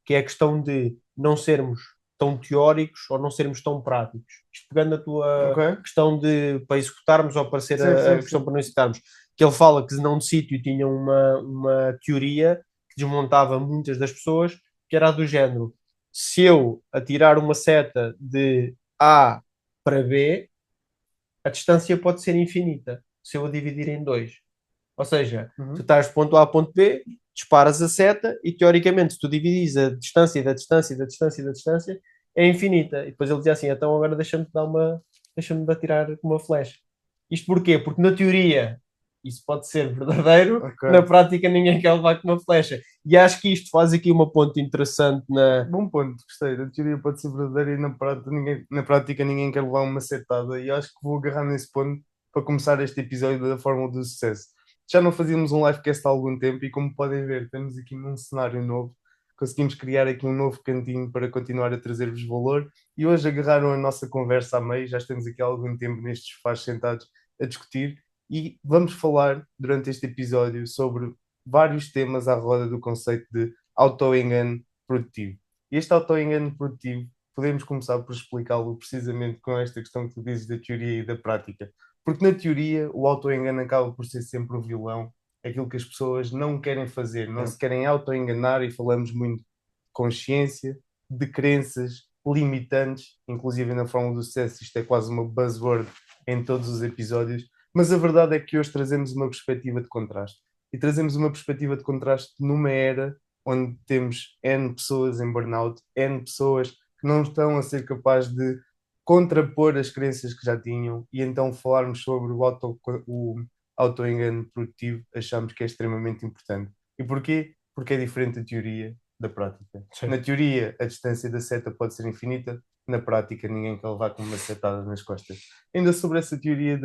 que é a questão de não sermos tão teóricos ou não sermos tão práticos. Isto pegando a tua Ok? questão de para executarmos ou para ser Sim, a sim, questão sim. para não executarmos, que ele fala que não de sítio tinha uma teoria que desmontava muitas das pessoas, que era a do género: se eu atirar uma seta de A para B, a distância pode ser infinita, se eu a dividir em dois. Ou seja, tu Uhum. estás de ponto A a ponto B, disparas a seta e teoricamente, se tu dividis a distância da distância da distância da distância, é infinita. E depois ele dizia assim: então agora deixa-me de atirar com uma flecha. Isto porquê? Porque na teoria isso pode ser verdadeiro, na Ok. prática ninguém quer levar com uma flecha. E acho que isto faz aqui uma ponto interessante na. Bom ponto, gostei. A teoria pode ser verdadeira e na prática ninguém quer levar uma setada. E acho que vou agarrar nesse ponto para começar este episódio da Fórmula do Sucesso. Já não fazíamos um livecast há algum tempo e, como podem ver, estamos aqui num cenário novo. Conseguimos criar aqui um novo cantinho para continuar a trazer-vos valor. E hoje agarraram a nossa conversa a meio. Já estamos aqui há algum tempo nestes sofás sentados a discutir. E vamos falar durante este episódio sobre vários temas à roda do conceito de auto-engano produtivo. E este auto-engano produtivo, podemos começar por explicá-lo precisamente com esta questão que tu dizes da teoria e da prática. Porque na teoria o auto-engano acaba por ser sempre o vilão, aquilo que as pessoas não querem fazer, não Yeah. se querem auto-enganar e falamos muito de consciência, de crenças limitantes, inclusive na Fórmula do Sucesso, isto é quase uma buzzword em todos os episódios, mas a verdade é que hoje trazemos uma perspectiva de contraste. E trazemos uma perspectiva de contraste numa era onde temos N pessoas em burnout, N pessoas que não estão a ser capazes de contrapor as crenças que já tinham, e então falarmos sobre o auto-engano produtivo achamos que é extremamente importante. E porquê? Porque é diferente da teoria da prática. Sim. Na teoria, a distância da seta pode ser infinita, na prática, ninguém quer levar com uma setada nas costas. Ainda sobre essa teoria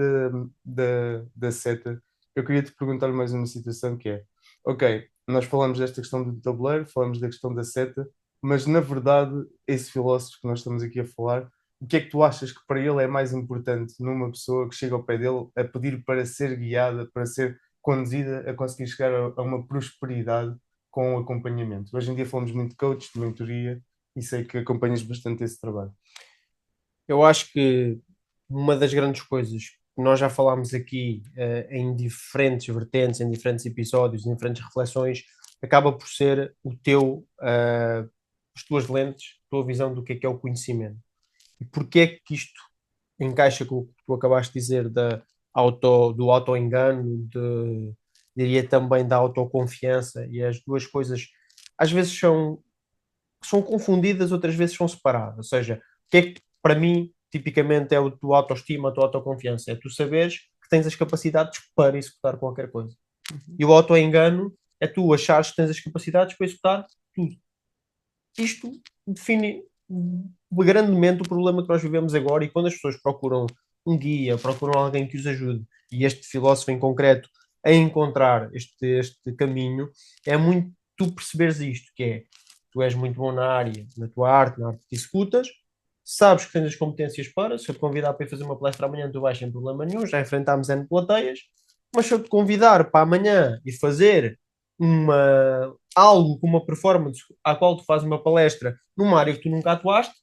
da seta, eu queria te perguntar mais uma situação que é: ok, nós falamos desta questão do tabuleiro, falamos da questão da seta, mas na verdade, esse filósofo que nós estamos aqui a falar, o que é que tu achas que para ele é mais importante numa pessoa que chega ao pé dele a pedir para ser guiada, para ser conduzida a conseguir chegar a uma prosperidade com o acompanhamento? Hoje em dia falamos muito de coach, de mentoria, e sei que acompanhas bastante esse trabalho. Eu acho que uma das grandes coisas que nós já falámos aqui em diferentes vertentes, em diferentes episódios, em diferentes reflexões, acaba por ser as tuas lentes, a tua visão do que é o conhecimento. E porquê é que isto encaixa com o que tu acabaste de dizer do auto-engano, diria também da autoconfiança, e as duas coisas às vezes são confundidas, outras vezes são separadas. Ou seja, o que é que para mim tipicamente é a tua autoestima, a tua autoconfiança? É tu saberes que tens as capacidades para executar qualquer coisa. E o auto-engano é tu achares que tens as capacidades para executar tudo. Isto define grandemente o problema que nós vivemos agora, e quando as pessoas procuram um guia, procuram alguém que os ajude, e este filósofo em concreto a encontrar este caminho, é muito tu perceberes isto, que é, tu és muito bom na área, na tua arte, na arte que executas, sabes que tens as competências para, se eu te convidar para ir fazer uma palestra amanhã, tu vais sem problema nenhum, já enfrentámos N plateias, mas se eu te convidar para amanhã e fazer algo com uma performance à qual tu fazes uma palestra numa área que tu nunca atuaste,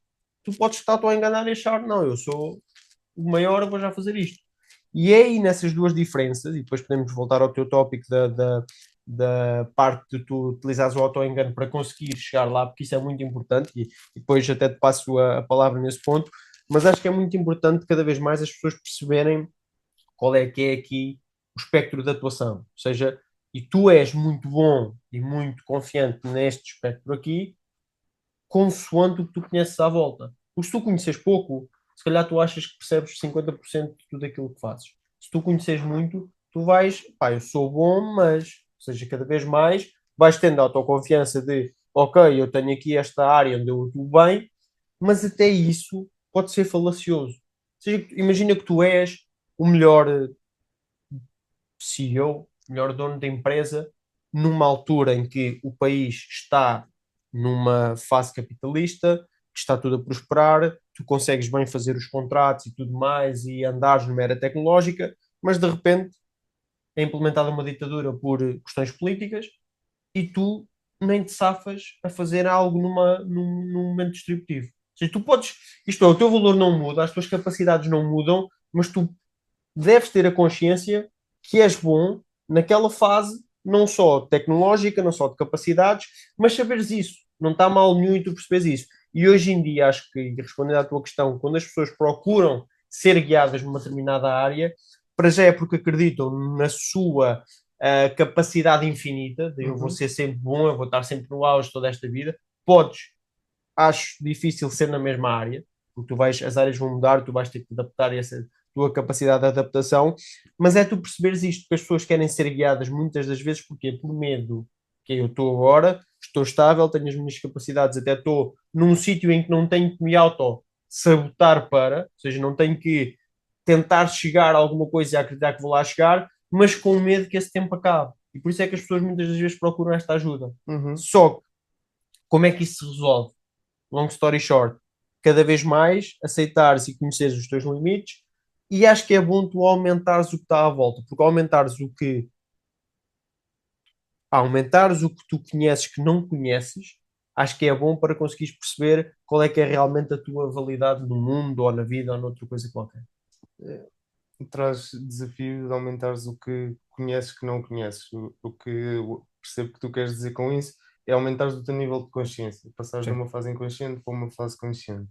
tu podes estar-te a enganar e achar, não, eu sou o maior, eu vou já fazer isto. E é aí nessas duas diferenças, e depois podemos voltar ao teu tópico da parte de tu utilizares o auto-engano para conseguir chegar lá, porque isso é muito importante, e depois até te passo a palavra nesse ponto, mas acho que é muito importante cada vez mais as pessoas perceberem qual é que é aqui o espectro de atuação. Ou seja, e tu és muito bom e muito confiante neste espectro aqui, consoante o que tu conheces à volta. Porque se tu conheces pouco, se calhar tu achas que percebes 50% de tudo aquilo que fazes. Se tu conheces muito, tu vais, pá, eu sou bom, mas, ou seja, cada vez mais vais tendo a autoconfiança de, ok, eu tenho aqui esta área onde eu atuo bem, mas até isso pode ser falacioso. Ou seja, imagina que tu és o melhor CEO, melhor dono da empresa, numa altura em que o país está numa fase capitalista, que está tudo a prosperar, tu consegues bem fazer os contratos e tudo mais e andares numa era tecnológica, mas de repente é implementada uma ditadura por questões políticas e tu nem te safas a fazer algo num momento distributivo. Ou seja, tu podes, isto é, o teu valor não muda, as tuas capacidades não mudam, mas tu deves ter a consciência que és bom naquela fase, não só tecnológica, não só de capacidades, mas saberes isso. Não está mal nenhum e tu percebes isso. E hoje em dia, acho que, respondendo à tua questão, quando as pessoas procuram ser guiadas numa determinada área, para já é porque acreditam na sua capacidade infinita, de eu vou Uhum. ser sempre bom, eu vou estar sempre no auge toda esta vida. Podes, acho difícil ser na mesma área, porque as áreas vão mudar, tu vais ter que te adaptar a essa tua capacidade de adaptação, mas é tu perceberes isto, que as pessoas querem ser guiadas muitas das vezes, porque por medo, que eu estou agora, estou estável, tenho as minhas capacidades, até estou num sítio em que não tenho que me auto-sabotar para, ou seja, não tenho que tentar chegar a alguma coisa e acreditar que vou lá chegar, mas com medo que esse tempo acabe. E por isso é que as pessoas muitas das vezes procuram esta ajuda. Uhum. Só que, como é que isso se resolve? Long story short, cada vez mais aceitares e conheceres os teus limites, e acho que é bom tu aumentares o que está à volta, porque aumentares o que tu conheces que não conheces, acho que é bom para conseguires perceber qual é que é realmente a tua validade no mundo, ou na vida, ou noutra coisa qualquer. Traz desafio de aumentares o que conheces que não conheces. O que eu percebo que tu queres dizer com isso é aumentares o teu nível de consciência, passares de Sim. uma fase inconsciente para uma fase consciente.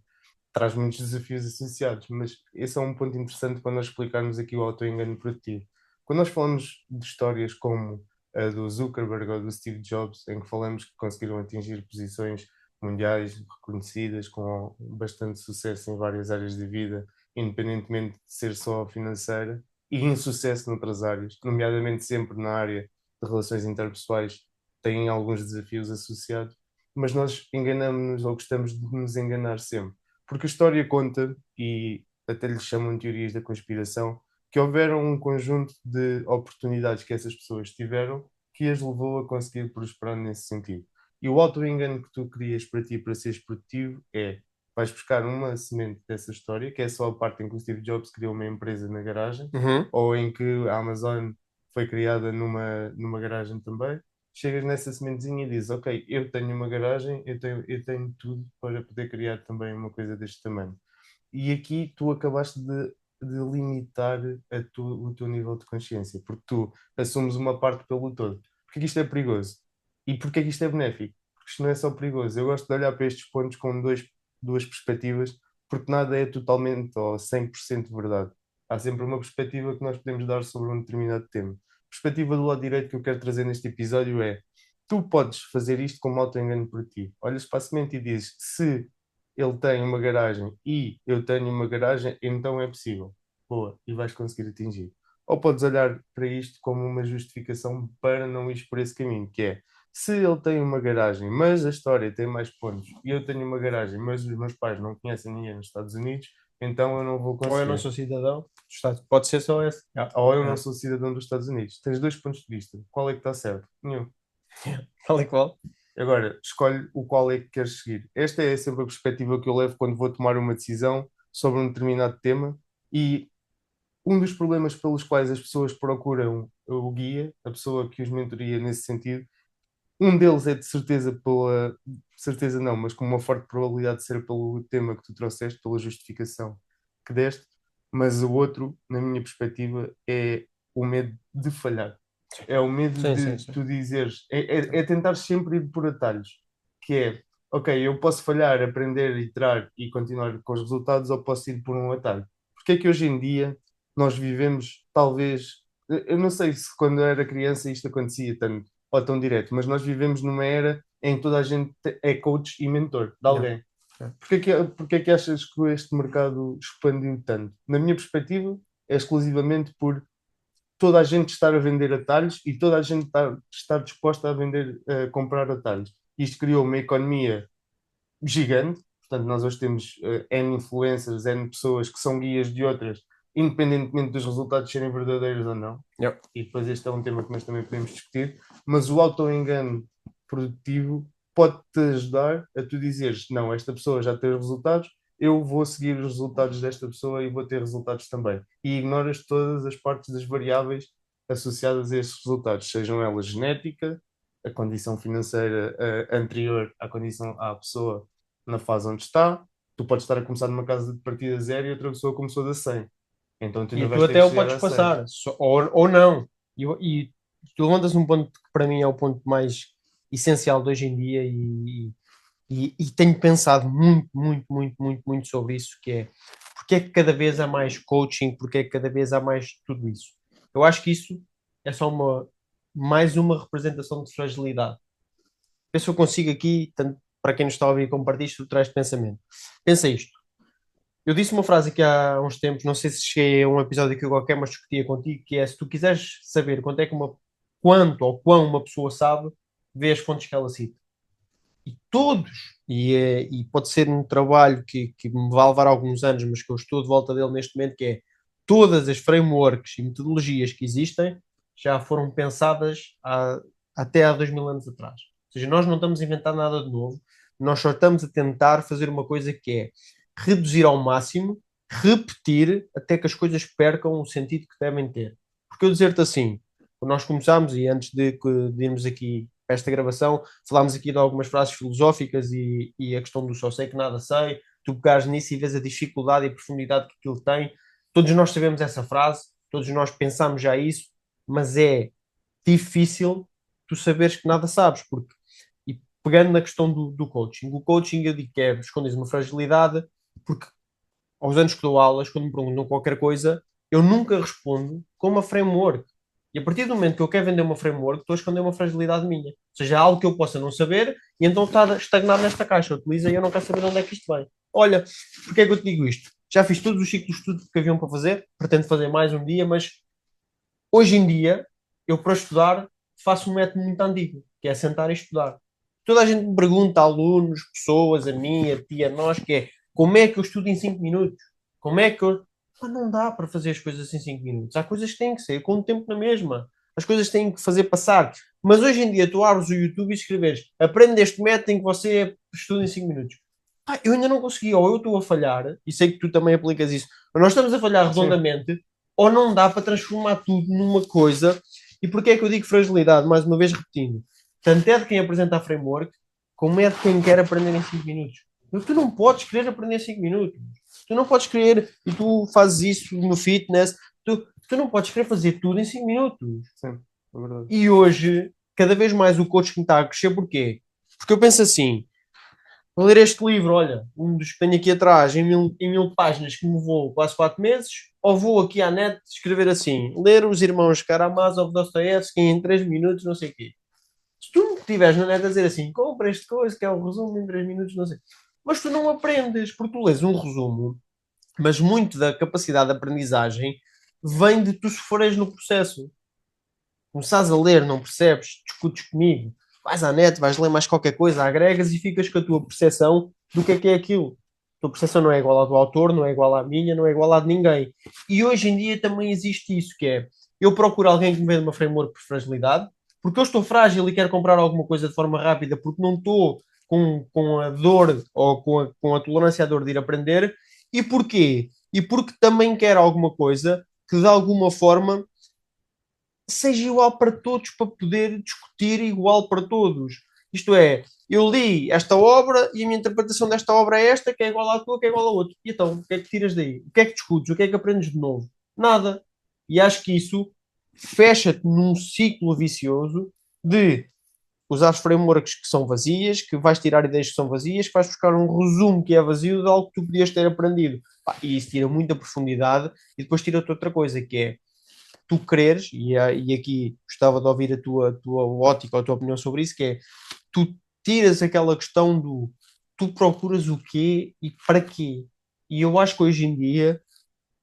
Traz muitos desafios associados, mas esse é um ponto interessante para nós explicarmos aqui o auto-engano produtivo. Quando nós falamos de histórias como a do Zuckerberg ou do Steve Jobs, em que falamos que conseguiram atingir posições mundiais reconhecidas com bastante sucesso em várias áreas da vida, independentemente de ser só financeira, e insucesso noutras áreas, nomeadamente sempre na área de relações interpessoais, têm alguns desafios associados, mas nós enganamos-nos ou gostamos de nos enganar sempre. Porque a história conta, e até lhe chamam teorias da conspiração, que houveram um conjunto de oportunidades que essas pessoas tiveram que as levou a conseguir prosperar nesse sentido. E o auto-engano que tu crias para ti para seres produtivo é: vais buscar uma semente dessa história, que é só a parte em que o Steve Jobs criou uma empresa na garagem, Uhum. ou em que a Amazon foi criada numa garagem também. Chegas nessa sementezinha e dizes: Ok, eu tenho uma garagem, eu tenho tudo para poder criar também uma coisa deste tamanho. E aqui tu acabaste de limitar o teu nível de consciência, porque tu assumes uma parte pelo todo. Porque é que isto é perigoso? E porque é que isto é benéfico? Porque isto não é só perigoso. Eu gosto de olhar para estes pontos com duas perspectivas, porque nada é totalmente ou 100% verdade. Há sempre uma perspectiva que nós podemos dar sobre um determinado tema. A perspectiva do lado direito que eu quero trazer neste episódio é: tu podes fazer isto como auto-engano por ti. Olhas para a semente e dizes: se ele tem uma garagem e eu tenho uma garagem, então é possível. Boa, e vais conseguir atingir. Ou podes olhar para isto como uma justificação para não ir por esse caminho, que é: se ele tem uma garagem, mas a história tem mais pontos, e eu tenho uma garagem, mas os meus pais não conhecem ninguém nos Estados Unidos, então eu não vou Ou eu não conseguir. sou cidadão do Estado. Pode ser só esse. Ou eu não Yeah. sou cidadão dos Estados Unidos. Tens dois pontos de vista. Qual é que está certo? Nenhum. Tal e qual. Agora, escolhe o qual é que queres seguir. Esta é sempre a perspectiva que eu levo quando vou tomar uma decisão sobre um determinado tema, e um dos problemas pelos quais as pessoas procuram o guia, a pessoa que os mentoria nesse sentido, um deles é de certeza pela, certeza não, mas com uma forte probabilidade de ser pelo tema que tu trouxeste, pela justificação que deste, mas o outro, na minha perspectiva, é o medo de falhar. É o medo Sim, sim, de sim. tu dizeres, é tentar sempre ir por atalhos, que é: ok, eu posso falhar, aprender, iterar e continuar com os resultados, ou posso ir por um atalho. Porque é que hoje em dia nós vivemos, talvez, eu não sei se quando eu era criança isto acontecia tanto ou tão direto, mas nós vivemos numa era em que toda a gente é coach e mentor de Yeah. alguém. Yeah. Porquê é que achas que este mercado expandiu tanto? Na minha perspectiva, é exclusivamente por toda a gente estar a vender atalhos e toda a gente estar disposta a vender, a comprar atalhos. Isto criou uma economia gigante. Portanto, nós hoje temos N influencers, N pessoas que são guias de outras, independentemente dos resultados serem verdadeiros ou não. Yeah. E depois este é um tema que nós também podemos discutir, mas o auto-engano produtivo pode-te ajudar a tu dizeres: não, esta pessoa já tem resultados, eu vou seguir os resultados desta pessoa e vou ter resultados também. E ignoras todas as partes das variáveis associadas a esses resultados, sejam elas genética, a condição financeira anterior à condição à pessoa na fase onde está. Tu podes estar a começar numa casa de partida zero e outra pessoa começou da 100. Então tu ainda E tu vais ter que até o chegar podes a 100. passar, ou não. E tu levantas um ponto que para mim é o ponto mais essencial de hoje em dia e tenho pensado muito, muito, muito, muito, muito sobre isso, que é porque é que cada vez há mais coaching, porque é que cada vez há mais tudo isso. Eu acho que isso é só mais uma representação de fragilidade. Ver se eu consigo aqui, tanto para quem nos está a ouvir como para ti, estruturar este pensamento. Pensa isto. Eu disse uma frase aqui há uns tempos, não sei se cheguei a um episódio que eu qualquer, mas discutia contigo, que é se tu quiseres saber quanto ou quão uma pessoa sabe, vê as fontes que ela cita. E todos, e pode ser um trabalho que me vai levar alguns anos, mas que eu estou de volta dele neste momento, que é todas as frameworks e metodologias que existem já foram pensadas até há 2000 anos atrás. Ou seja, nós não estamos a inventar nada de novo, nós só estamos a tentar fazer uma coisa que é reduzir ao máximo, repetir até que as coisas percam o sentido que devem ter. Porque eu dizer-te assim, quando nós começámos e antes de irmos aqui para esta gravação, falámos aqui de algumas frases filosóficas e a questão do só sei que nada sei, tu pegares nisso e vês a dificuldade e a profundidade que aquilo tem. Todos nós sabemos essa frase, todos nós pensamos já isso, mas é difícil tu saberes que nada sabes, porque, e pegando na questão do coaching, o coaching eu digo que é escondes uma fragilidade, porque aos anos que dou aulas, quando me perguntam qualquer coisa, eu nunca respondo com uma framework. E a partir do momento que eu quero vender uma framework, estou a esconder uma fragilidade minha. Ou seja, algo que eu possa não saber e então está estagnado nesta caixa. Utiliza e eu não quero saber de onde é que isto vem. Olha, porque é que eu te digo isto? Já fiz todos os ciclos de estudo que haviam para fazer, pretendo fazer mais um dia, mas hoje em dia, eu para estudar faço um método muito antigo, que é sentar e estudar. Toda a gente me pergunta, alunos, pessoas, a mim, a ti, a nós, que é como é que eu estudo em 5 minutos? Como é que eu. Pá, não dá para fazer as coisas em 5 minutos. Há coisas que têm que ser com o tempo na mesma. As coisas têm que fazer passar. Mas hoje em dia, tu abres o YouTube e escreves aprende este método em que você estuda em 5 minutos. Pá, eu ainda não consegui, ou eu estou a falhar, e sei que tu também aplicas isso, mas nós estamos a falhar Sim, redondamente, ou não dá para transformar tudo numa coisa. E porquê é que eu digo fragilidade? Mais uma vez repetindo. Tanto é de quem apresenta a framework, como é de quem quer aprender em 5 minutos. Mas tu não podes querer aprender em 5 minutos. Tu não podes querer, e tu fazes isso no fitness, tu não podes querer fazer tudo em 5 minutos. sim, é verdade. E hoje, cada vez mais o coaching está a crescer, porquê? Porque eu penso assim, vou ler este livro, olha, um dos que tenho aqui atrás, em mil páginas, que me vou quase 4 meses, ou vou aqui à net escrever assim, ler os irmãos Karamazov, Dostoevsky em 3 minutos, não sei o quê. Se tu não estiveres na net a dizer assim, compra este coisa, que é o resumo em 3 minutos, não sei. Mas tu não aprendes, porque tu lês um resumo, mas muito da capacidade de aprendizagem vem de tu sofreres no processo. Começares a ler, não percebes, discutes comigo, vais à net, vais ler mais qualquer coisa, agregas e ficas com a tua percepção do que é aquilo. A tua percepção não é igual à do autor, não é igual à minha, não é igual à de ninguém. E hoje em dia também existe isso, que é, eu procuro alguém que me venda uma framework por fragilidade, porque eu estou frágil e quero comprar alguma coisa de forma rápida, porque não estou com a dor ou com a tolerância à dor de ir aprender. E porquê? E porque também quero alguma coisa que de alguma forma seja igual para todos, para poder discutir igual para todos. Isto é, eu li esta obra e a minha interpretação desta obra é esta, que é igual à tua, que é igual à outra. E então, o que é que tiras daí? O que é que discutes? O que é que aprendes de novo? Nada. E acho que isso fecha-te num ciclo vicioso de usar frameworks que são vazias, que vais tirar ideias que são vazias, que vais buscar um resumo que é vazio de algo que tu podias ter aprendido. Pá, e isso tira muita profundidade e depois tira-te outra coisa, que é tu quereres, e aqui gostava de ouvir a tua ótica ou a tua opinião sobre isso, que é tu tiras aquela questão do tu procuras o quê e para quê. E eu acho que hoje em dia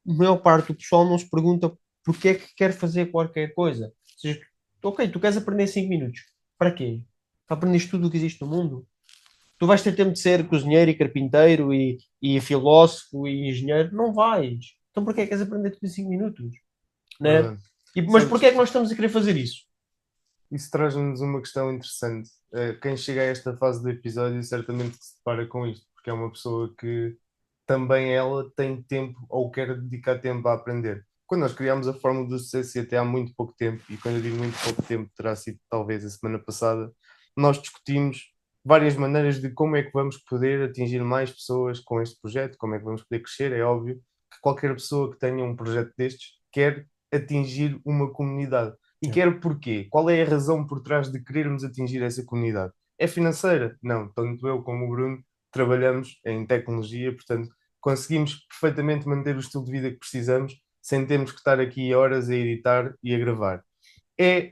a maior parte do pessoal não se pergunta porque é que quer fazer qualquer coisa. Ou seja, ok, tu queres aprender 5 minutos. Para quê? Para aprenderes tudo o que existe no mundo? Tu vais ter tempo de ser cozinheiro e carpinteiro e filósofo e engenheiro? Não vais. Então para que é que queres aprender tudo em 5 minutos? Né? Verdade. Mas porquê Sabes, é que nós estamos a querer fazer isso? isso traz-nos uma questão interessante. Quem chega a esta fase do episódio certamente que se depara com isto, porque é uma pessoa que também ela tem tempo ou quer dedicar tempo a aprender. quando nós criámos a fórmula do sucesso e até há muito pouco tempo, e quando eu digo muito pouco tempo, terá sido talvez a semana passada, nós discutimos várias maneiras de como é que vamos poder atingir mais pessoas com este projeto, como é que vamos poder crescer. É óbvio que qualquer pessoa que tenha um projeto destes quer atingir uma comunidade. E É. quer porquê? Qual é a razão por trás de querermos atingir essa comunidade? É financeira? Não. Tanto eu como o Bruno trabalhamos em tecnologia, portanto, conseguimos perfeitamente manter o estilo de vida que precisamos sem termos que estar aqui horas a editar e a gravar. É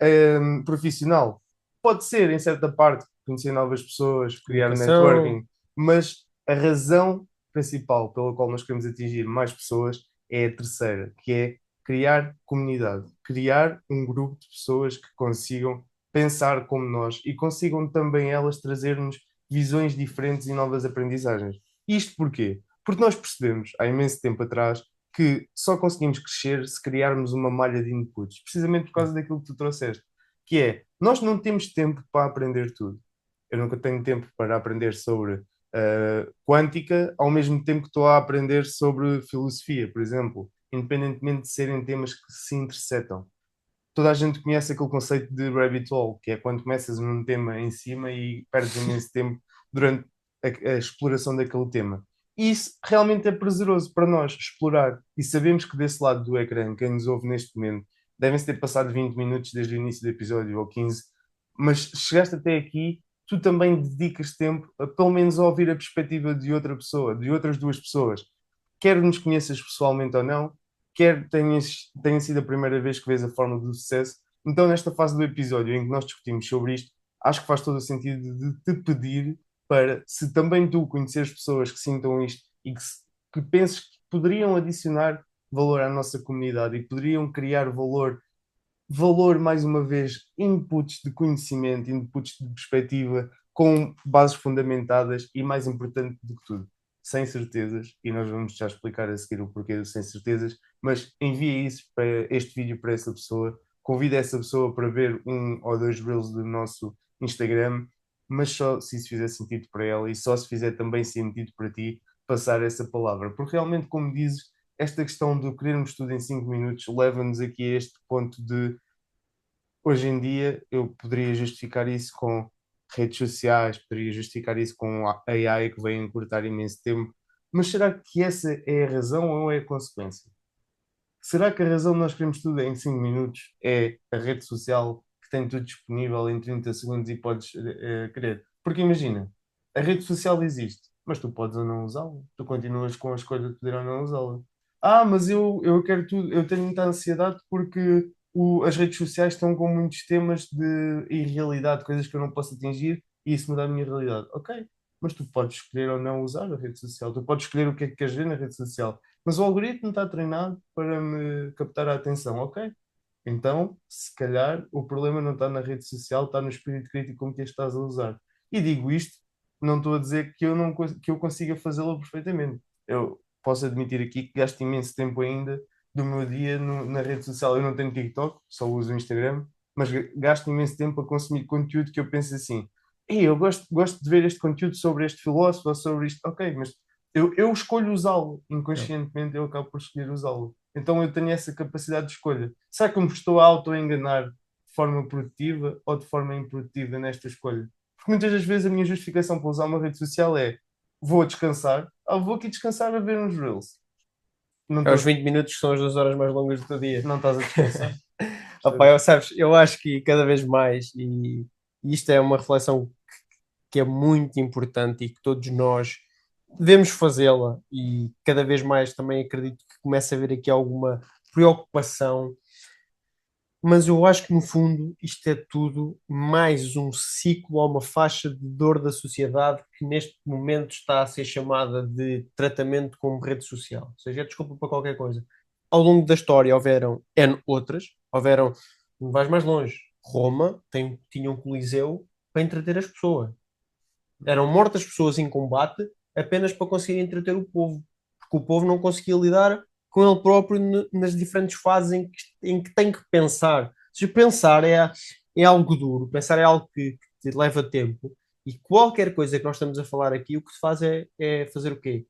profissional? Pode ser, em certa parte, conhecer novas pessoas, criar Comunicação. networking, mas a razão principal pela qual nós queremos atingir mais pessoas é a terceira, que é criar comunidade, criar um grupo de pessoas que consigam pensar como nós e consigam também elas trazer-nos visões diferentes e novas aprendizagens. Isto porquê? Porque nós percebemos, há imenso tempo atrás, que só conseguimos crescer se criarmos uma malha de inputs, precisamente por causa daquilo que tu trouxeste, que é, nós não temos tempo para aprender tudo. Eu nunca tenho tempo para aprender sobre quântica, ao mesmo tempo que estou a aprender sobre filosofia, por exemplo, independentemente de serem temas que se intersetam. Toda a gente conhece aquele conceito de rabbit hole, que é quando começas num tema em cima e perdes imenso tempo durante a exploração daquele tema. E isso realmente é prazeroso para nós explorar. E sabemos que desse lado do ecrã, quem nos ouve neste momento, devem-se ter passado 20 minutos desde o início do episódio ou 15, mas chegaste até aqui, tu também dedicas tempo a pelo menos a ouvir a perspectiva de outra pessoa, de outras duas pessoas. Quer nos conheças pessoalmente ou não, quer tenha sido a primeira vez que vês a fórmula do sucesso. Então, nesta fase do episódio em que nós discutimos sobre isto, acho que faz todo o sentido de te pedir para, se também tu conheceres pessoas que sintam isto e que penses que poderiam adicionar valor à nossa comunidade e poderiam criar valor mais uma vez, inputs de conhecimento, inputs de perspectiva, com bases fundamentadas e, mais importante do que tudo, sem certezas, e nós vamos já explicar a seguir o porquê do sem certezas, mas envia isso para este vídeo para essa pessoa, convida essa pessoa para ver um ou dois reels do nosso Instagram, mas só se isso fizer sentido para ela e só se fizer também sentido para ti passar essa palavra, porque realmente, como dizes, esta questão de querermos tudo em 5 minutos leva-nos aqui a este ponto de hoje em dia eu poderia justificar isso com redes sociais, poderia justificar isso com a AI que vem encurtar imenso tempo, mas será que essa é a razão ou é a consequência? Será que a razão de nós queremos tudo em 5 minutos é a rede social que tem tudo disponível em 30 segundos e podes querer? Porque imagina, a rede social existe, mas tu podes ou não usá-la. Tu continuas com a escolha de poder ou não usá-la. Ah, mas eu quero tudo, eu tenho muita ansiedade porque as redes sociais estão com muitos temas de irrealidade, coisas que eu não posso atingir e isso muda a minha realidade. Ok, mas tu podes escolher ou não usar a rede social, tu podes escolher o que é que queres ver na rede social. Mas o algoritmo está treinado para me captar a atenção, ok? Então, se calhar, o problema não está na rede social, está no espírito crítico com que a estás a usar. E digo isto, não estou a dizer que eu, não, que eu consiga fazê-lo perfeitamente. Eu posso admitir aqui que gasto imenso tempo ainda do meu dia na rede social. Eu não tenho TikTok, só uso o Instagram, mas gasto imenso tempo a consumir conteúdo que eu penso assim. Ei, eu gosto de ver este conteúdo sobre este filósofo ou sobre isto. Ok, mas eu escolho usá-lo, É. inconscientemente eu acabo por escolher usá-lo. Então eu tenho essa capacidade de escolha. Será que eu me estou a auto-enganar de forma produtiva ou de forma improdutiva nesta escolha? Porque muitas das vezes a minha justificação para usar uma rede social é vou descansar, ou vou aqui descansar a ver uns Reels. Não É os estou, 20 minutos que são as 2 horas mais longas do teu dia. não estás a descansar, Opa, percebes? sabes, eu acho que cada vez mais, e isto é uma reflexão que é muito importante e que todos nós devemos fazê-la, e cada vez mais também acredito que começa a haver aqui alguma preocupação, mas eu acho que no fundo isto é tudo mais um ciclo ou uma faixa de dor da sociedade que neste momento está a ser chamada de tratamento como rede social, ou seja, é desculpa para qualquer coisa. Ao longo da história houveram N outras, houveram, não vais mais longe, Roma tinha um coliseu para entreter as pessoas. Eram mortas pessoas em combate apenas para conseguir entreter o povo, porque o povo não conseguia lidar com ele próprio nas diferentes fases em que tem que pensar. Se pensar é algo duro, pensar é algo que leva tempo, e qualquer coisa que nós estamos a falar aqui, o que se faz é fazer o quê?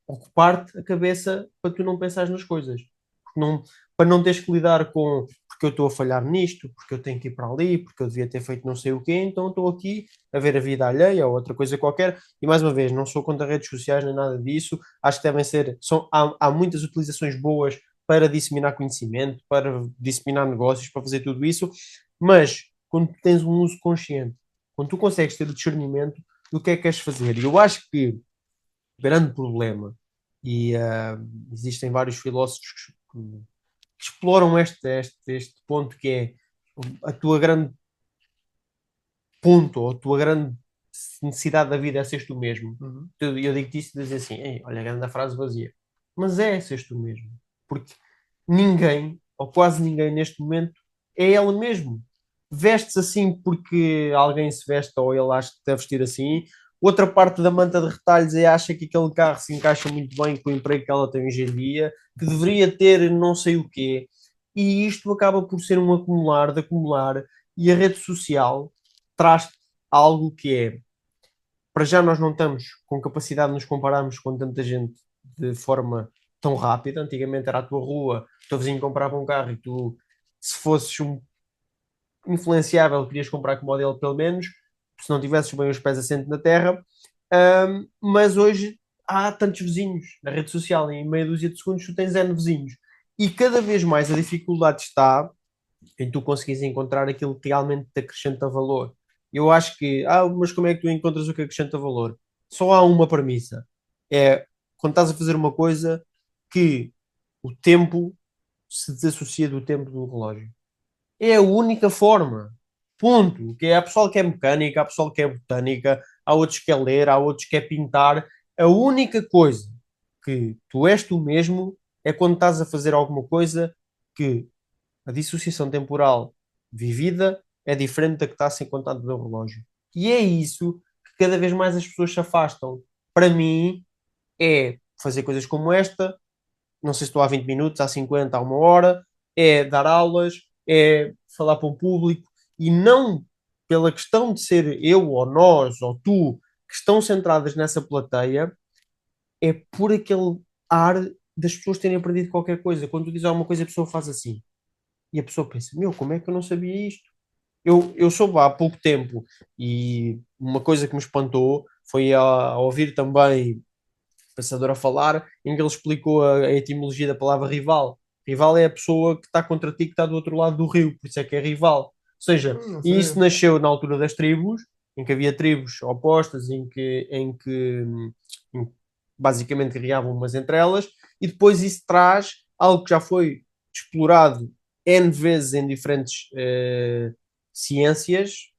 Ocupar-te a cabeça para tu não pensares nas coisas. Porque não, para não teres que lidar com porque eu estou a falhar nisto, porque eu tenho que ir para ali, porque eu devia ter feito não sei o quê, então estou aqui a ver a vida alheia ou outra coisa qualquer. E mais uma vez, não sou contra redes sociais nem nada disso, acho que devem ser, há muitas utilizações boas para disseminar conhecimento, para disseminar negócios, para fazer tudo isso, mas quando tu tens um uso consciente, quando tu consegues ter o discernimento do que é que queres fazer, e eu acho que o grande problema, e existem vários filósofos que exploram este ponto que é a tua grande ponto, ou a tua grande necessidade da vida é seres tu mesmo. Uhum. Eu digo-te isso e dizer assim, ei, olha a grande frase vazia. Mas é seres tu mesmo. Porque ninguém, ou quase ninguém neste momento, é ele mesmo. Vestes assim porque alguém se veste ou ele acha que deve vestir assim. Outra parte da manta de retalhos é acha que aquele carro se encaixa muito bem com o emprego que ela tem hoje em dia, que deveria ter não sei o quê. E isto acaba por ser um acumular de acumular. E a rede social traz algo que é, para já nós não estamos com capacidade de nos compararmos com tanta gente de forma tão rápida. Antigamente era a tua rua, o teu vizinho comprava um carro e tu, se fosses um influenciável, querias comprar como modelo pelo menos, se não tivesses bem os pés assentes na terra. Mas hoje há tantos vizinhos na rede social, em meia dúzia de segundos tu tens N vizinhos. E cada vez mais a dificuldade está em tu conseguires encontrar aquilo que realmente te acrescenta valor. Eu acho que, mas como é que tu encontras o que acrescenta valor? Só há uma premissa. É quando estás a fazer uma coisa que o tempo se desassocia do tempo do relógio. É a única forma. Ponto. Que é, há pessoal que é mecânica, há pessoal que é botânica, há outros que é ler, há outros que é pintar. A única coisa que tu és tu mesmo é quando estás a fazer alguma coisa que a dissociação temporal vivida é diferente da que está a ser contada do relógio. E é isso que cada vez mais as pessoas se afastam. Para mim, é fazer coisas como esta, não sei se estou há 20 minutos, há 50, há uma hora, é dar aulas, é falar para um público, e não pela questão de ser eu ou nós ou tu que estão centradas nessa plateia, é por aquele ar das pessoas terem aprendido qualquer coisa. Quando tu dizes alguma coisa, a pessoa faz assim. E a pessoa pensa: meu, como é que eu não sabia isto? Eu soube há pouco tempo, e uma coisa que me espantou foi a ouvir também o Pensador a falar, em que ele explicou a etimologia da palavra rival. Rival é a pessoa que está contra ti, que está do outro lado do rio, por isso é que é rival. Ou seja, Não e isso sei. nasceu na altura das tribos, em que havia tribos opostas, em que basicamente guerreavam umas entre elas, e depois isso traz algo que já foi explorado N vezes em diferentes ciências,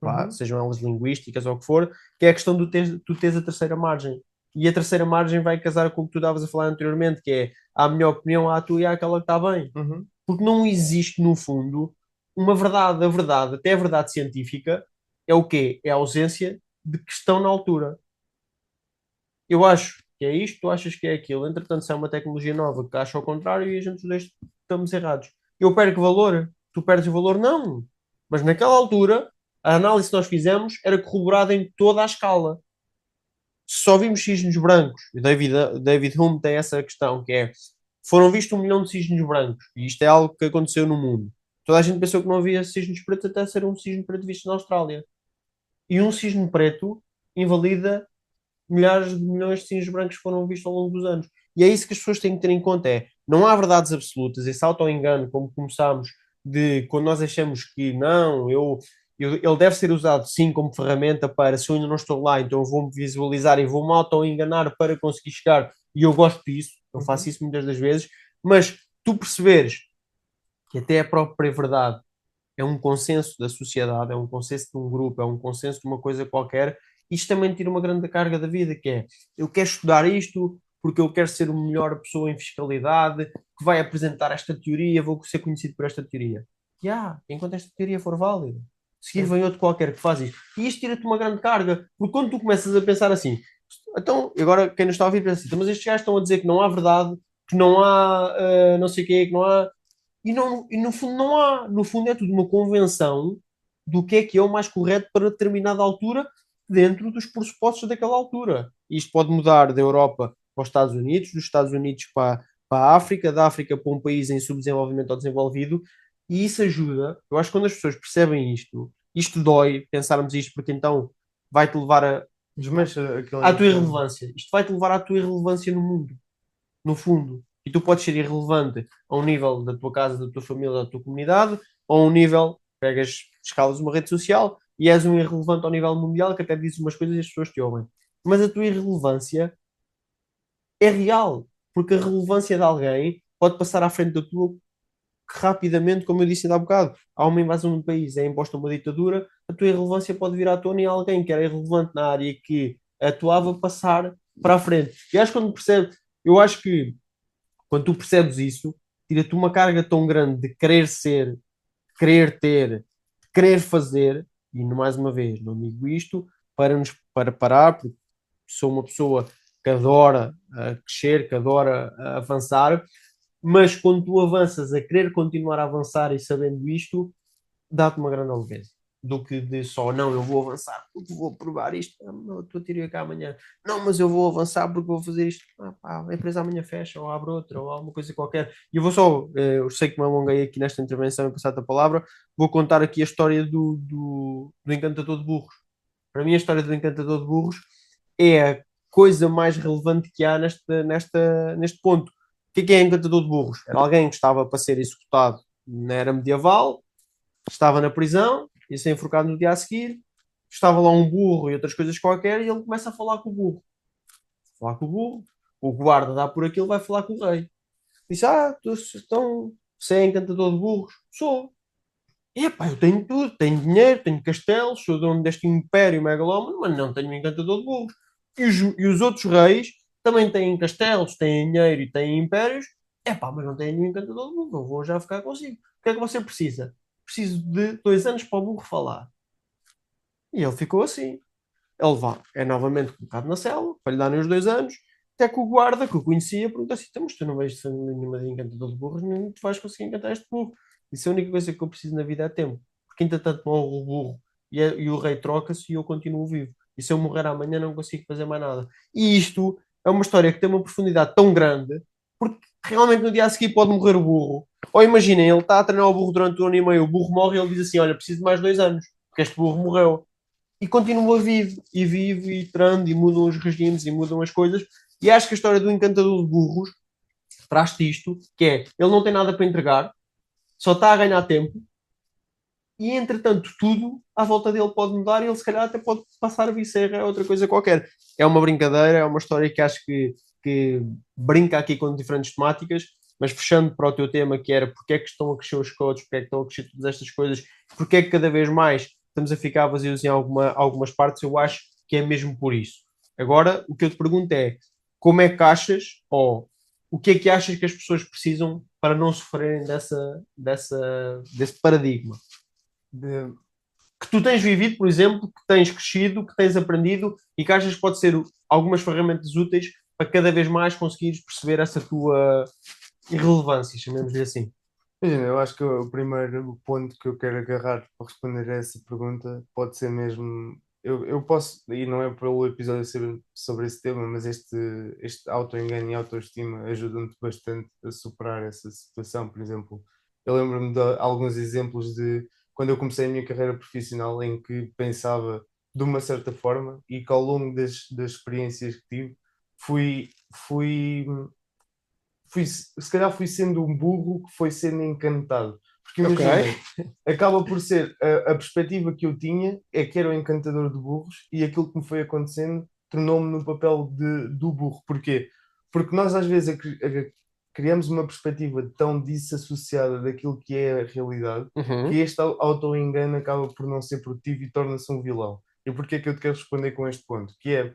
vá, Uhum. sejam elas linguísticas ou o que for, que é a questão do tu teres a terceira margem. E a terceira margem vai casar com o que tu estavas a falar anteriormente, que é a minha opinião, há a tua e há aquela que está bem. Uhum. Porque não existe, no fundo, uma verdade. A verdade, até a verdade científica, é o quê? É a ausência de questão na altura. Eu acho que é isto, tu achas que é aquilo. Entretanto, se é uma tecnologia nova que acha ao contrário e a gente os dois estamos errados. Eu perco valor, tu perdes valor, não. Mas naquela altura, a análise que nós fizemos era corroborada em toda a escala. Se só vimos cisnes brancos, e David Hume tem essa questão, que é, foram vistos 1 milhão de cisnes brancos, e isto é algo que aconteceu no mundo. Toda a gente pensou que não havia cisnes pretos até ser um cisne preto visto na Austrália. E um cisne preto invalida milhares de milhões de cisnes brancos que foram vistos ao longo dos anos. E é isso que as pessoas têm que ter em conta: é, não há verdades absolutas, esse auto-engano, como começámos, de quando nós achamos que não, ele deve ser usado sim como ferramenta para, se eu ainda não estou lá, então eu vou-me visualizar e vou-me auto-enganar para conseguir chegar, e eu gosto disso, eu faço Uhum. isso muitas das vezes, mas tu perceberes que até a própria verdade é um consenso da sociedade, é um consenso de um grupo, é um consenso de uma coisa qualquer. Isto também tira uma grande carga da vida, que é, eu quero estudar isto porque eu quero ser a melhor pessoa em fiscalidade, que vai apresentar esta teoria, vou ser conhecido por esta teoria. Enquanto esta teoria for válida. Seguir Sim. vem outro qualquer que faz isto. E isto tira-te uma grande carga, porque quando tu começas a pensar assim, então, agora quem nos está a ouvir pensa assim, "Então, mas estes gajos estão a dizer que não há verdade, que não há não sei o quê, que não há e, não, e no fundo não há. No fundo é tudo uma convenção do que é o mais correto para determinada altura dentro dos pressupostos daquela altura. Isto pode mudar da Europa para os Estados Unidos, dos Estados Unidos para a África, da África para um país em subdesenvolvimento ou desenvolvido, e isso ajuda. Eu acho que quando as pessoas percebem isto, isto dói, pensarmos isto, porque então vai-te levar Desmancha aquela à tua noção. irrelevância. Isto vai-te levar à tua irrelevância no mundo, no fundo. E tu podes ser irrelevante a um nível da tua casa, da tua família, da tua comunidade, ou a um nível, pegas, escalas uma rede social e és um irrelevante ao nível mundial que até dizes umas coisas e as pessoas te ouvem. Mas a tua irrelevância é real, porque a relevância de alguém pode passar à frente da tua rapidamente, como eu disse ainda há bocado. Há uma invasão de um país, é imposta uma ditadura, a tua irrelevância pode vir à tona e alguém que era irrelevante na área que atuava passar para a frente. E acho que quando percebes, eu acho que quando tu percebes isso, tira-te uma carga tão grande de querer ser, de querer ter, de querer fazer, e mais uma vez, não digo isto para parar, porque sou uma pessoa que adora crescer, que adora avançar, mas quando tu avanças a querer continuar a avançar e sabendo isto, dá-te uma grande leveza. Do que de só, não, eu vou avançar porque vou provar isto. Ah, não, estou a tirar cá amanhã. Não, mas eu vou avançar porque vou fazer isto. Ah, pá, a empresa amanhã fecha, ou abre outra, ou alguma coisa qualquer. E eu vou só, eu sei que me alonguei aqui nesta intervenção e passar a palavra, vou contar aqui a história do Encantador de Burros. Para mim, a história do Encantador de Burros é a coisa mais relevante que há neste ponto. O que é Encantador de Burros? Era alguém que estava para ser executado na era medieval, estava na prisão, ia ser enforcado no dia a seguir, estava lá um burro e outras coisas qualquer, e ele começa a falar com o burro. Falar com o burro, o guarda dá por aquilo, vai falar com o rei. Diz: Ah, então, você é encantador de burros? Sou. Epá, eu tenho tudo, tenho dinheiro, tenho castelos, sou dono deste império megalómano, mas não tenho um encantador de burros. E os outros reis também têm castelos, têm dinheiro e têm impérios. Epá, mas não têm nenhum encantador de burros, eu vou já ficar consigo. O que é que você precisa? Preciso de 2 anos para o burro falar. E ele ficou assim. Ele vai, é novamente colocado na cela, para lhe darem os 2 anos, até que o guarda, que o conhecia, pergunta assim: "Então, mas tu não vais ser nenhuma de encantador de burros, nem tu vais conseguir encantar este burro. Isso é a única coisa que eu preciso na vida é tempo. Porque entretanto morre o burro e o rei troca-se e eu continuo vivo. E se eu morrer amanhã não consigo fazer mais nada." E isto é uma história que tem uma profundidade tão grande, porque realmente no dia a seguir pode morrer o burro. Ou imaginem, ele está a treinar o burro durante 1 ano e meio, o burro morre e ele diz assim: Olha, preciso de mais 2 anos, porque este burro morreu e continua vivo, e vive, e trando, e mudam os regimes, e mudam as coisas. E acho que a história do encantador de burros traz-te isto, que é, ele não tem nada para entregar, só está a ganhar tempo, e entretanto tudo à volta dele pode mudar, e ele se calhar até pode passar a vicerra a outra coisa qualquer. É uma brincadeira, é uma história que acho que brinca aqui com diferentes temáticas, mas fechando para o teu tema, que era porque é que estão a crescer os codes, porque é que estão a crescer todas estas coisas, porque é que cada vez mais estamos a ficar vazios em algumas partes, eu acho que é mesmo por isso. Agora, o que eu te pergunto é, como é que achas, ou o que é que achas que as pessoas precisam para não sofrerem desse paradigma? De- Que tu tens vivido, por exemplo, que tens crescido, que tens aprendido e que achas que pode ser algumas ferramentas úteis para cada vez mais conseguires perceber essa tua irrelevância, chamemos-lhe assim. Imagina, eu acho que o primeiro ponto que eu quero agarrar para responder a essa pergunta pode ser mesmo. Eu posso, e não é pelo episódio ser sobre esse tema, mas este auto-engano e autoestima ajuda-me bastante a superar essa situação. Por exemplo, eu lembro-me de alguns exemplos de quando eu comecei a minha carreira profissional em que pensava de uma certa forma e que ao longo das experiências que tive fui, fui se calhar fui sendo um burro que foi sendo encantado. Porque Ok. imagina, acaba por ser a perspectiva que eu tinha é que era o encantador de burros e aquilo que me foi acontecendo tornou-me no papel do burro. Porquê? Porque nós às vezes criamos uma perspectiva tão desassociada daquilo que é a realidade que Uhum. este auto-engano acaba por não ser produtivo e torna-se um vilão. E porquê é que eu te quero responder com este ponto? Que é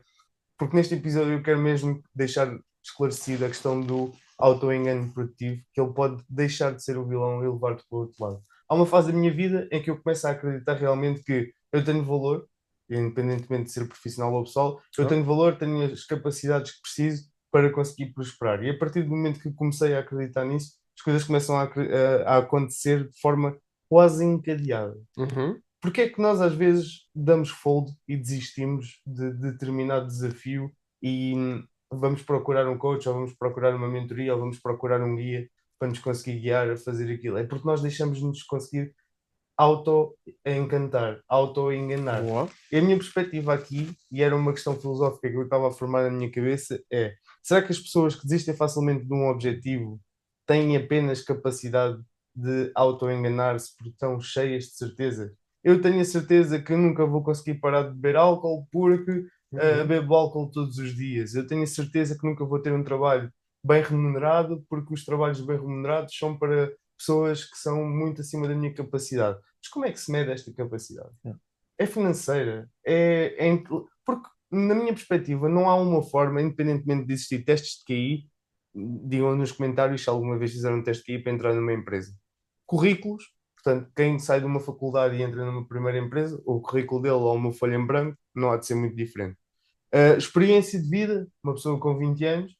porque neste episódio eu quero mesmo deixar esclarecida a questão do auto-engano produtivo, que ele pode deixar de ser o vilão e levar-te para o outro lado. Há uma fase da minha vida em que eu começo a acreditar realmente que eu tenho valor, independentemente de ser profissional ou pessoal, eu Só. tenho valor, tenho as capacidades que preciso para conseguir prosperar. E a partir do momento que comecei a acreditar nisso, as coisas começam a acontecer de forma quase encadeada. Uhum. Porque é que nós às vezes damos fold e desistimos de determinado desafio e vamos procurar um coach, ou vamos procurar uma mentoria, ou vamos procurar um guia para nos conseguir guiar a fazer aquilo. É porque nós deixamos de nos conseguir auto-encantar, auto-enganar. Boa. E a minha perspectiva aqui, e era uma questão filosófica que eu estava a formar na minha cabeça, é: será que as pessoas que desistem facilmente de um objetivo têm apenas capacidade de auto-enganar-se porque estão cheias de certeza? Eu tenho a certeza que nunca vou conseguir parar de beber álcool porque Uhum. bebo álcool todos os dias. Eu tenho a certeza que nunca vou ter um trabalho bem remunerado porque os trabalhos bem remunerados são para pessoas que são muito acima da minha capacidade. Mas como é que se mede esta capacidade? Yeah. É financeira, porque na minha perspectiva não há uma forma, independentemente de existir testes de QI, digam nos comentários se alguma vez fizeram um teste de QI para entrar numa empresa. Currículos, portanto, quem sai de uma faculdade e entra numa primeira empresa, o currículo dele ou uma folha em branco, não há de ser muito diferente. Experiência de vida, uma pessoa com 20 anos,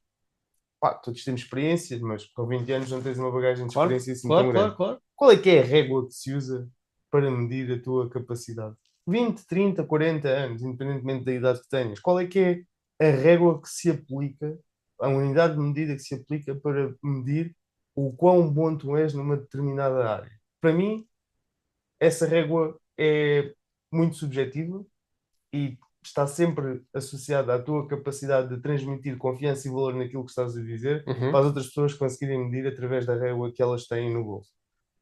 pá, todos temos experiências, mas com 20 anos não tens uma bagagem de Claro, experiência assim tão claro, claro, grande. claro. Qual é que é a régua que se usa para medir a tua capacidade? 20, 30, 40 anos, independentemente da idade que tenhas. Qual é que é a régua que se aplica, a unidade de medida que se aplica para medir o quão bom tu és numa determinada área? Para mim, essa régua é muito subjetiva e está sempre associada à tua capacidade de transmitir confiança e valor naquilo que estás a dizer, para Uhum. as outras pessoas conseguirem medir através da régua que elas têm no bolso.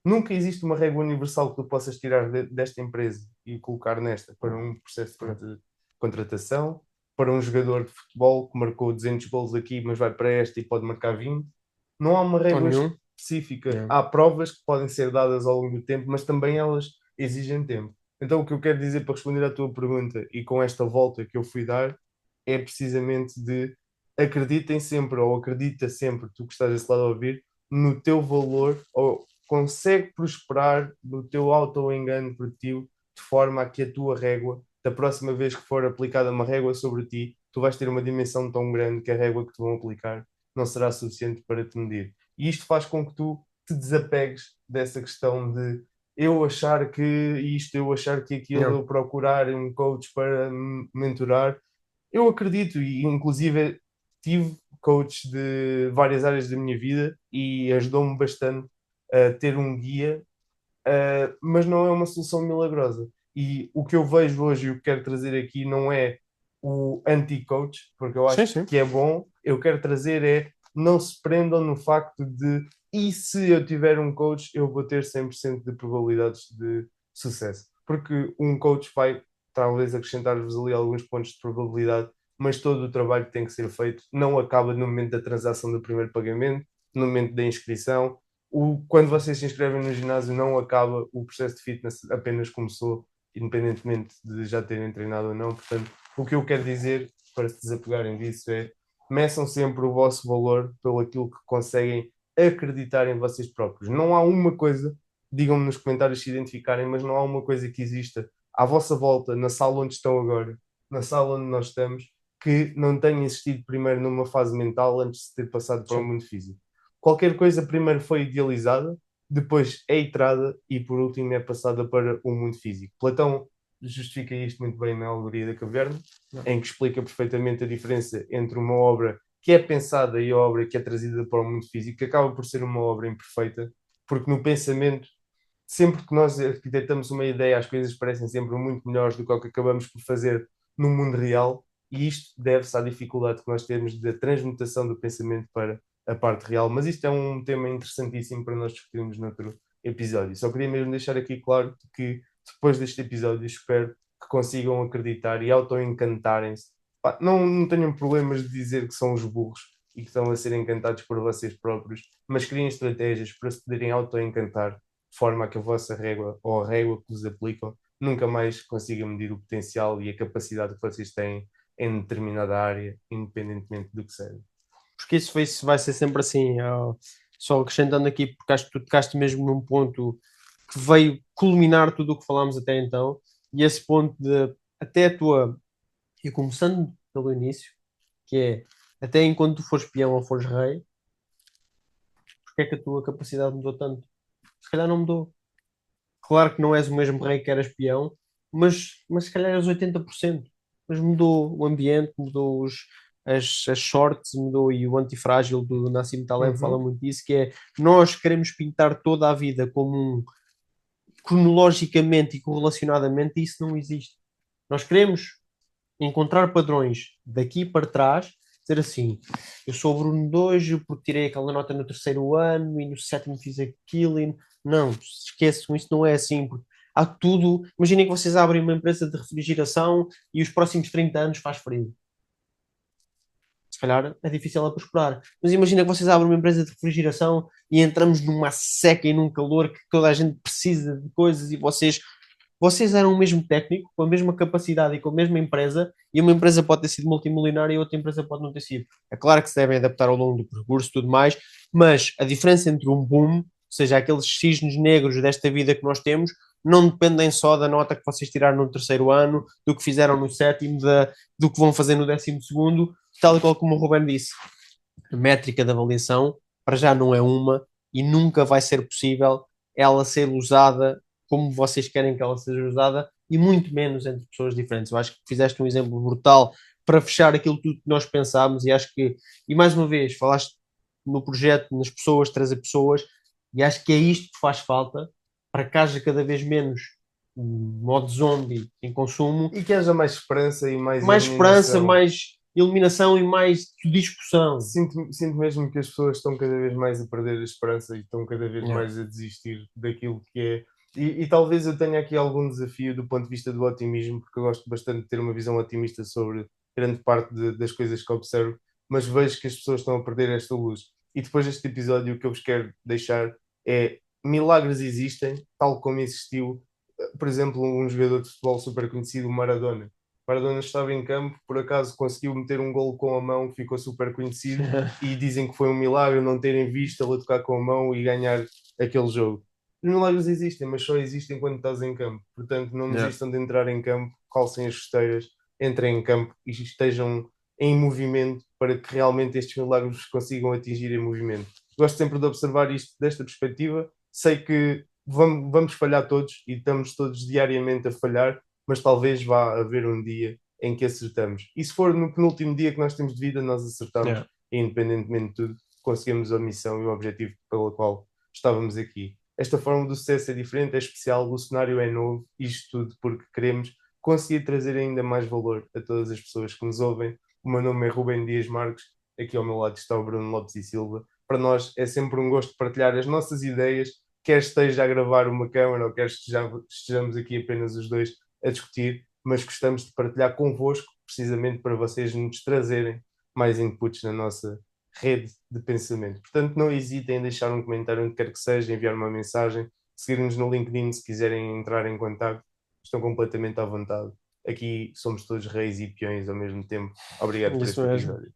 Nunca existe uma régua universal que tu possas tirar desta empresa e colocar nesta para um processo de contratação, para um jogador de futebol que marcou 200 gols aqui, mas vai para esta e pode marcar 20. Não há uma Ou régua nenhum. específica. Yeah. Há provas que podem ser dadas ao longo do tempo, mas também elas exigem tempo. Então, o que eu quero dizer para responder à tua pergunta e com esta volta que eu fui dar é precisamente de acreditem sempre, ou acredita sempre, tu que estás desse lado a ouvir, no teu valor, ou consegue prosperar no teu auto-engano produtivo, de forma a que a tua régua, da próxima vez que for aplicada uma régua sobre ti, tu vais ter uma dimensão tão grande que a régua que te vão aplicar não será suficiente para te medir. E isto faz com que tu te desapegues dessa questão de eu achar que isto, eu achar que aquilo, Yeah. eu procurar um coach para me mentorar. Eu acredito, e inclusive tive coach de várias áreas da minha vida e ajudou-me bastante a ter um guia, mas não é uma solução milagrosa. E o que eu vejo hoje e o que quero trazer aqui não é o anti-coach, porque eu Sim, acho sim. que é bom. Eu quero trazer é não se prendam no facto de e se eu tiver um coach, eu vou ter 100% de probabilidades de sucesso. Porque um coach vai talvez acrescentar-vos ali alguns pontos de probabilidade, mas todo o trabalho que tem que ser feito não acaba no momento da transação do primeiro pagamento, no momento da inscrição, quando vocês se inscrevem no ginásio, não acaba o processo de fitness, apenas começou, independentemente de já terem treinado ou não. Portanto, o que eu quero dizer para se desapegarem disso é meçam sempre o vosso valor pelo aquilo que conseguem acreditar em vocês próprios. Não há uma coisa, digam-me nos comentários se identificarem, mas não há uma coisa que exista à vossa volta, na sala onde estão agora, na sala onde nós estamos, que não tenha existido primeiro numa fase mental antes de ter passado para o Sim. mundo físico. Qualquer coisa primeiro foi idealizada, depois é iterada e por último é passada para o mundo físico. Platão justifica isto muito bem na Alegoria da Caverna, Yeah. em que explica perfeitamente a diferença entre uma obra que é pensada e a obra que é trazida para o mundo físico, que acaba por ser uma obra imperfeita, porque no pensamento, sempre que nós arquitetamos uma ideia, as coisas parecem sempre muito melhores do que o que acabamos por fazer no mundo real, e isto deve-se à dificuldade que nós temos da transmutação do pensamento para a parte real. Mas isto é um tema interessantíssimo para nós discutirmos noutro episódio. Só queria mesmo deixar aqui claro que depois deste episódio espero que consigam acreditar e auto-encantarem-se. Pá, não tenham problemas de dizer que são os burros e que estão a ser encantados por vocês próprios, mas criem estratégias para se poderem auto-encantar de forma a que a vossa régua ou a régua que vos aplicam nunca mais consiga medir o potencial e a capacidade que vocês têm em determinada área, independentemente do que seja. Porque isso vai ser sempre assim. Só acrescentando aqui, porque acho que tu tocaste mesmo num ponto que veio culminar tudo o que falámos até então, e esse ponto de até a tua, e começando pelo início, que é até enquanto tu fores peão ou fores rei, porque é que a tua capacidade mudou tanto? Se calhar não mudou. Claro que não és o mesmo rei que eras peão, mas se calhar és 80%. Mas mudou o ambiente, mudou as shorts mudou e o Antifrágil do Nassim Taleb fala Uhum. muito disso, que é nós queremos pintar toda a vida como cronologicamente e correlacionadamente, e isso não existe. Nós queremos encontrar padrões daqui para trás, dizer assim, eu sou o Bruno de hoje porque tirei aquela nota no terceiro ano e no sétimo fiz aquilo. Não, esqueçam, isso não é assim. Porque há tudo. Imaginem que vocês abrem uma empresa de refrigeração e os próximos 30 anos faz frio. Se calhar é difícil ela prosperar. Mas imagina que vocês abrem uma empresa de refrigeração e entramos numa seca e num calor que toda a gente precisa de coisas e vocês eram o mesmo técnico, com a mesma capacidade e com a mesma empresa, e uma empresa pode ter sido multimilionária e outra empresa pode não ter sido. É claro que se devem adaptar ao longo do percurso e tudo mais, mas a diferença entre um boom, ou seja, aqueles cisnes negros desta vida que nós temos, não dependem só da nota que vocês tiraram no terceiro ano, do que fizeram no sétimo, do que vão fazer no 12º, tal e qual como o Ruben disse. A métrica de avaliação, para já não é uma, e nunca vai ser possível ela ser usada como vocês querem que ela seja usada, e muito menos entre pessoas diferentes. Eu acho que fizeste um exemplo brutal para fechar aquilo tudo que nós pensámos, e acho que, e mais uma vez, falaste no projeto, nas pessoas, trazer pessoas, e acho que é isto que faz falta para que haja cada vez menos modo zombie em consumo, E que haja mais esperança e mais mais esperança, iluminação. mais iluminação e mais discussão. Sinto mesmo que as pessoas estão cada vez mais a perder a esperança e estão cada vez Yeah. mais a desistir daquilo que é. E talvez eu tenha aqui algum desafio do ponto de vista do otimismo, porque eu gosto bastante de ter uma visão otimista sobre grande parte das coisas que observo, mas vejo que as pessoas estão a perder esta luz. E depois deste episódio, o que eu vos quero deixar é: milagres existem, tal como existiu, por exemplo, um jogador de futebol super conhecido, o Maradona. Maradona estava em campo, por acaso conseguiu meter um golo com a mão, ficou super conhecido, e dizem que foi um milagre não terem visto ele a tocar com a mão e ganhar aquele jogo. Os milagres existem, mas só existem quando estás em campo. Portanto, não Yeah. desistam de entrar em campo, calcem as chuteiras, entrem em campo e estejam em movimento para que realmente estes milagres vos consigam atingir em movimento. Gosto sempre de observar isto desta perspectiva. Sei que vamos falhar todos e estamos todos diariamente a falhar, mas talvez vá haver um dia em que acertamos. E se for no penúltimo dia que nós temos de vida, nós acertamos, Yeah. e independentemente de tudo, conseguimos a missão e o objetivo pela qual estávamos aqui. Esta forma do sucesso é diferente, é especial, o cenário é novo, isto tudo porque queremos conseguir trazer ainda mais valor a todas as pessoas que nos ouvem. O meu nome é Rubem Dias Marques, aqui ao meu lado está o Bruno Lopes e Silva. Para nós é sempre um gosto partilhar as nossas ideias, quer esteja a gravar uma câmara ou quer estejamos aqui apenas os dois a discutir, mas gostamos de partilhar convosco, precisamente para vocês nos trazerem mais inputs na nossa rede de pensamento. Portanto, não hesitem em deixar um comentário onde quer que seja, enviar uma mensagem, seguir-nos no LinkedIn se quiserem entrar em contato, estão completamente à vontade. Aqui somos todos reis e peões ao mesmo tempo. Obrigado por Isso este mesmo. episódio.